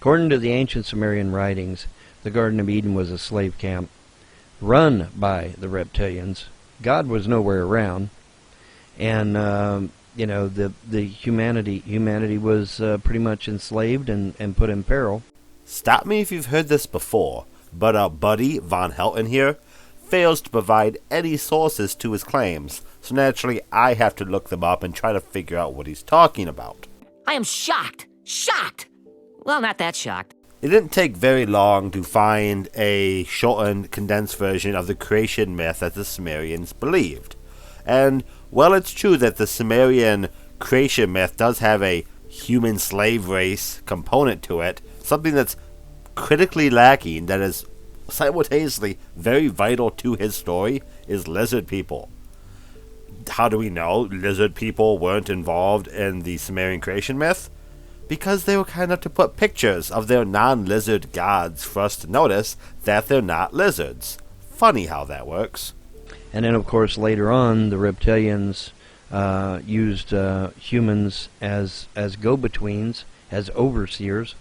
According to the ancient Sumerian writings, the Garden of Eden was a slave camp run by the reptilians. God was nowhere around, and the humanity was pretty much enslaved and put in peril. Stop me if you've heard this before, but our buddy Von Helton here fails to provide any sources to his claims, so naturally I have to look them up and try to figure out what he's talking about. I am shocked. Shocked! Well, not that shocked. It didn't take very long to find a shortened, condensed version of the creation myth that the Sumerians believed. And while it's true that the Sumerian creation myth does have a human slave race component to it, something that's critically lacking that is simultaneously very vital to his story is lizard people. How do we know lizard people weren't involved in the Sumerian creation myth? Because they were kind enough to put pictures of their non-lizard gods for us to notice that they're not lizards. Funny how that works. And then, of course, later on, the reptilians used humans as go-betweens, as overseers.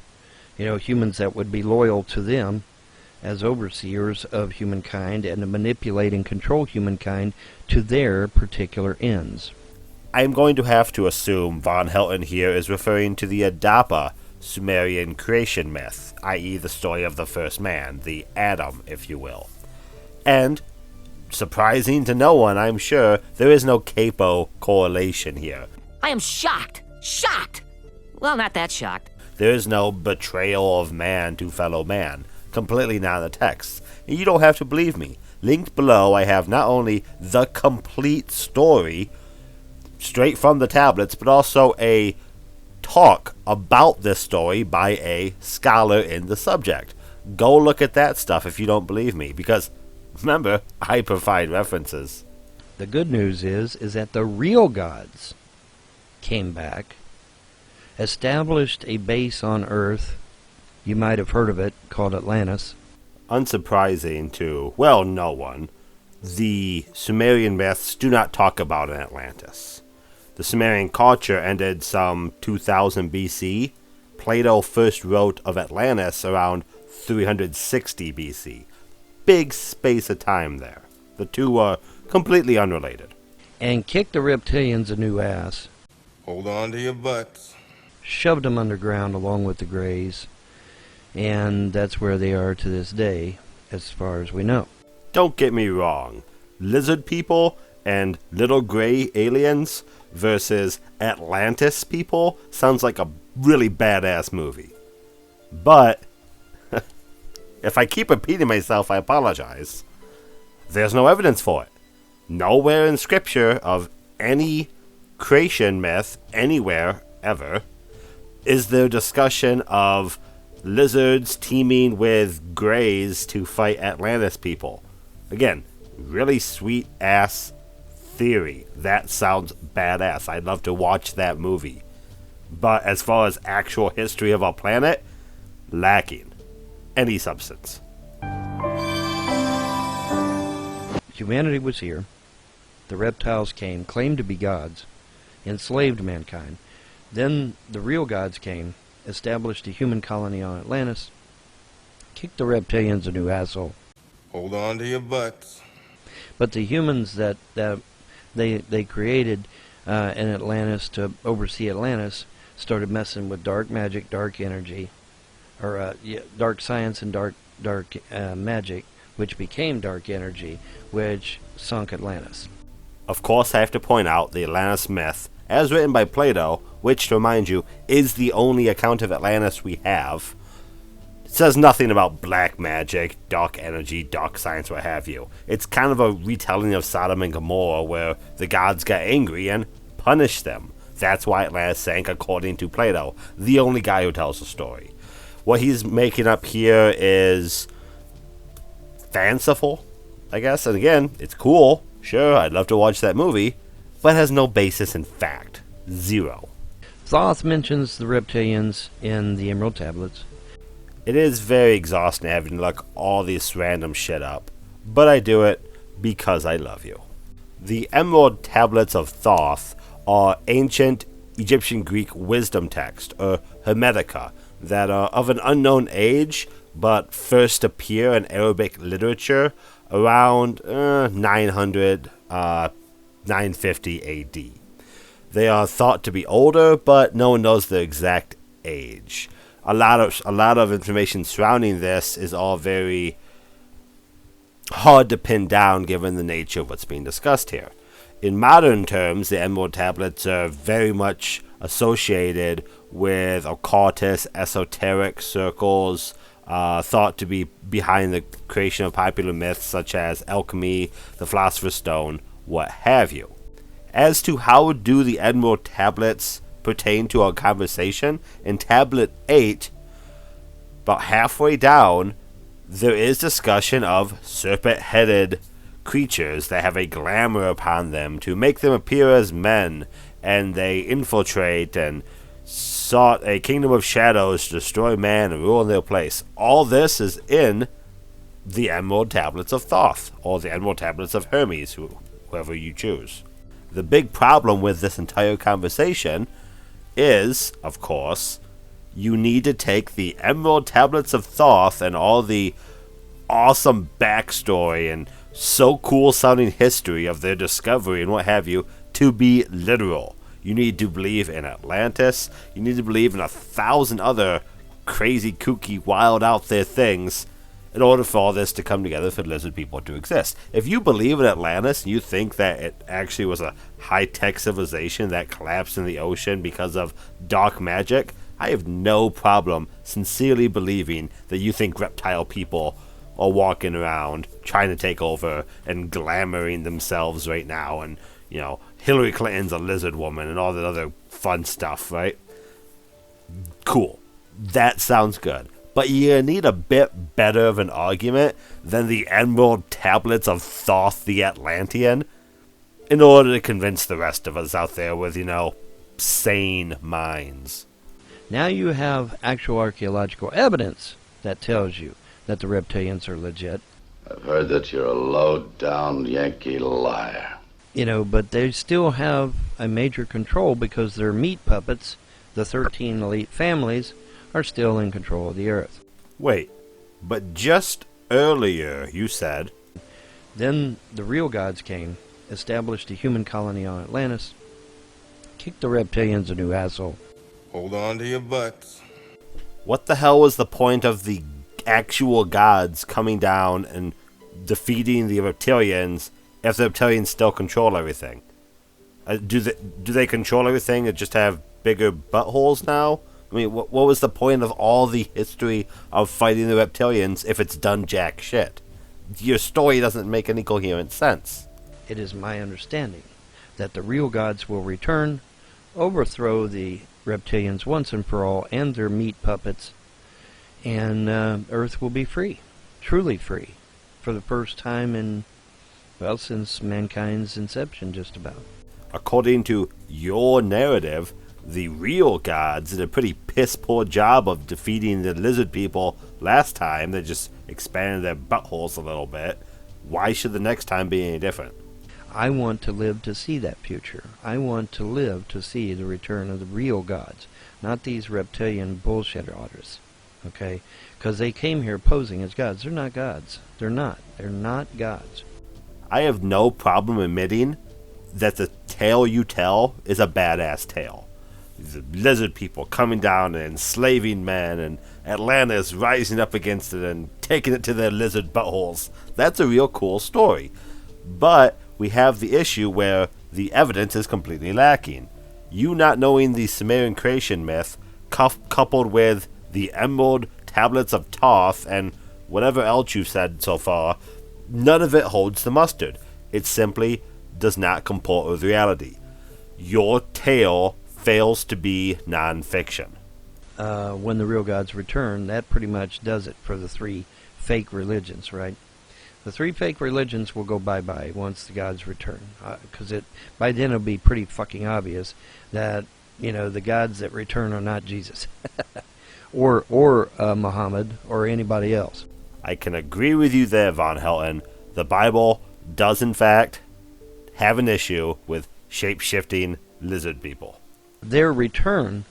Humans that would be loyal to them as overseers of humankind and to manipulate and control humankind to their particular ends. I'm going to have to assume Von Helton here is referring to the Adapa Sumerian creation myth, i.e. the story of the first man, the Adam, if you will. And, surprising to no one, I'm sure, there is no capo correlation here. I am shocked. Shocked! Well, not that shocked. There is no betrayal of man to fellow man, completely not in the text. And you don't have to believe me. Linked below, I have not only the complete story straight from the tablets, but also a talk about this story by a scholar in the subject. Go look at that stuff if you don't believe me, because, remember, I provide references. The good news is that the real gods came back, established a base on Earth. You might have heard of it, called Atlantis. Unsurprising to, well, no one. The Sumerian myths do not talk about an Atlantis. The Sumerian culture ended some 2000 BC. Plato first wrote of Atlantis around 360 BC. Big space of time there. The two are completely unrelated. And kicked the reptilians a new ass. Hold on to your butts. Shoved them underground along with the Greys. And that's where they are to this day, as far as we know. Don't get me wrong. Lizard people and little gray aliens versus Atlantis people sounds like a really badass movie. But, if I keep repeating myself, I apologize. There's no evidence for it. Nowhere in scripture of any creation myth, anywhere, ever, is there discussion of lizards teaming with greys to fight Atlantis people. Again, really sweet ass theory. That sounds badass. I'd love to watch that movie. But as far as actual history of our planet, lacking any substance. Humanity was here. The reptiles came, claimed to be gods, enslaved mankind. Then the real gods came, established a human colony on Atlantis, kicked the reptilians a new asshole. Hold on to your butts. But the humans that they created in Atlantis to oversee Atlantis started messing with dark magic, dark energy, or dark science and dark magic, which became dark energy, which sunk Atlantis. Of course, I have to point out the Atlantis myth, as written by Plato, which, to remind you, is the only account of Atlantis we have. It says nothing about black magic, dark energy, dark science, what have you. It's kind of a retelling of Sodom and Gomorrah, where the gods got angry and punished them. That's why Atlantis sank, according to Plato, the only guy who tells the story. What he's making up here is fanciful, I guess. And again, it's cool. Sure, I'd love to watch that movie, but has no basis in fact. Zero. Thoth mentions the reptilians in the Emerald Tablets. It is very exhausting having to look all this random shit up, but I do it because I love you. The Emerald Tablets of Thoth are ancient Egyptian Greek wisdom text, or Hermetica, that are of an unknown age, but first appear in Arabic literature around 900, 950 AD. They are thought to be older, but no one knows their exact age. A lot of information surrounding this is all very hard to pin down given the nature of what's being discussed here. In modern terms, the Emerald Tablets are very much associated with occultist, esoteric circles, thought to be behind the creation of popular myths such as alchemy, the Philosopher's Stone, what have you. As to how do the Emerald Tablets pertain to our conversation, in Tablet 8, about halfway down, there is discussion of serpent-headed creatures that have a glamour upon them to make them appear as men, and they infiltrate and sought a kingdom of shadows to destroy man and rule in their place. All this is in the Emerald Tablets of Thoth, or the Emerald Tablets of Hermes, whoever you choose. The big problem with this entire conversation is, of course, you need to take the Emerald Tablets of Thoth and all the awesome backstory and so cool sounding history of their discovery and what have you to be literal. You need to believe in Atlantis. You need to believe in 1,000 other crazy, kooky, wild out there things in order for all this to come together for lizard people to exist. If you believe in Atlantis and you think that it actually was a high-tech civilization that collapsed in the ocean because of dark magic, I have no problem sincerely believing that you think reptile people are walking around trying to take over and glamoring themselves right now, and, you know, Hillary Clinton's a lizard woman and all that other fun stuff, right? Cool. That sounds good. But you need a bit better of an argument than the Emerald Tablets of Thoth the Atlantean in order to convince the rest of us out there with, sane minds. Now you have actual archaeological evidence that tells you that the reptilians are legit. I've heard that you're a low-down Yankee liar. But they still have a major control because their meat puppets, the 13 elite families, are still in control of the earth. Wait, but just earlier you said... Then the real gods came, established a human colony on Atlantis, kicked the reptilians a new asshole. Hold on to your butts. What the hell was the point of the actual gods coming down and defeating the reptilians if the reptilians still control everything? Do they control everything and just have bigger buttholes now? I mean, what was the point of all the history of fighting the reptilians if it's done jack shit? Your story doesn't make any coherent sense. It is my understanding that the real gods will return, overthrow the reptilians once and for all, and their meat puppets, and Earth will be free, truly free, for the first time since mankind's inception, just about. According to your narrative, the real gods did a pretty piss-poor job of defeating the lizard people last time. They just expanded their buttholes a little bit. Why should the next time be any different? I want to live to see that future. I want to live to see the return of the real gods, not these reptilian bullshit artists, okay? Because they came here posing as gods. They're not gods. They're not. They're not gods. I have no problem admitting that the tale you tell is a badass tale. The lizard people coming down and enslaving men, and Atlantis rising up against it and taking it to their lizard buttholes. That's a real cool story. But we have the issue where the evidence is completely lacking. You not knowing the Sumerian creation myth, coupled with the Emerald Tablets of Thoth and whatever else you've said so far, none of it holds the mustard. It simply does not comport with reality. Your tale fails to be non-fiction. When the real gods return, that pretty much does it for the three fake religions, right? The three fake religions will go bye-bye once the gods return, because by then it'll be pretty fucking obvious that the gods that return are not Jesus, or Muhammad, or anybody else. I can agree with you there, Von Helton. The Bible does in fact have an issue with shape-shifting lizard people. Their return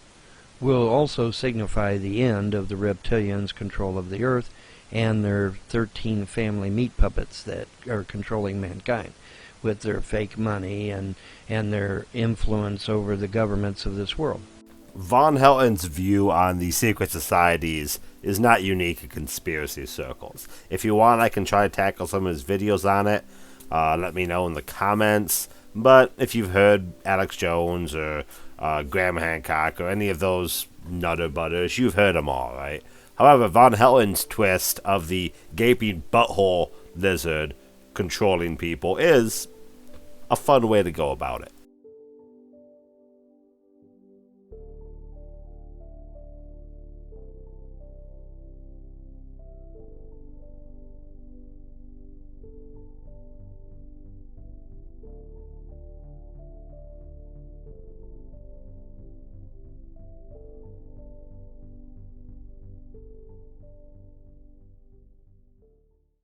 will also signify the end of the reptilians' control of the earth and their 13 family meat puppets that are controlling mankind with their fake money and their influence over the governments of this world. Von Helton's view on the secret societies is not unique in conspiracy circles. If you want, I can try to tackle some of his videos on it. Let me know in the comments. But if you've heard Alex Jones or Graham Hancock or any of those nutter butters, you've heard them all, right? However, Von Helton's twist of the gaping butthole lizard controlling people is a fun way to go about it.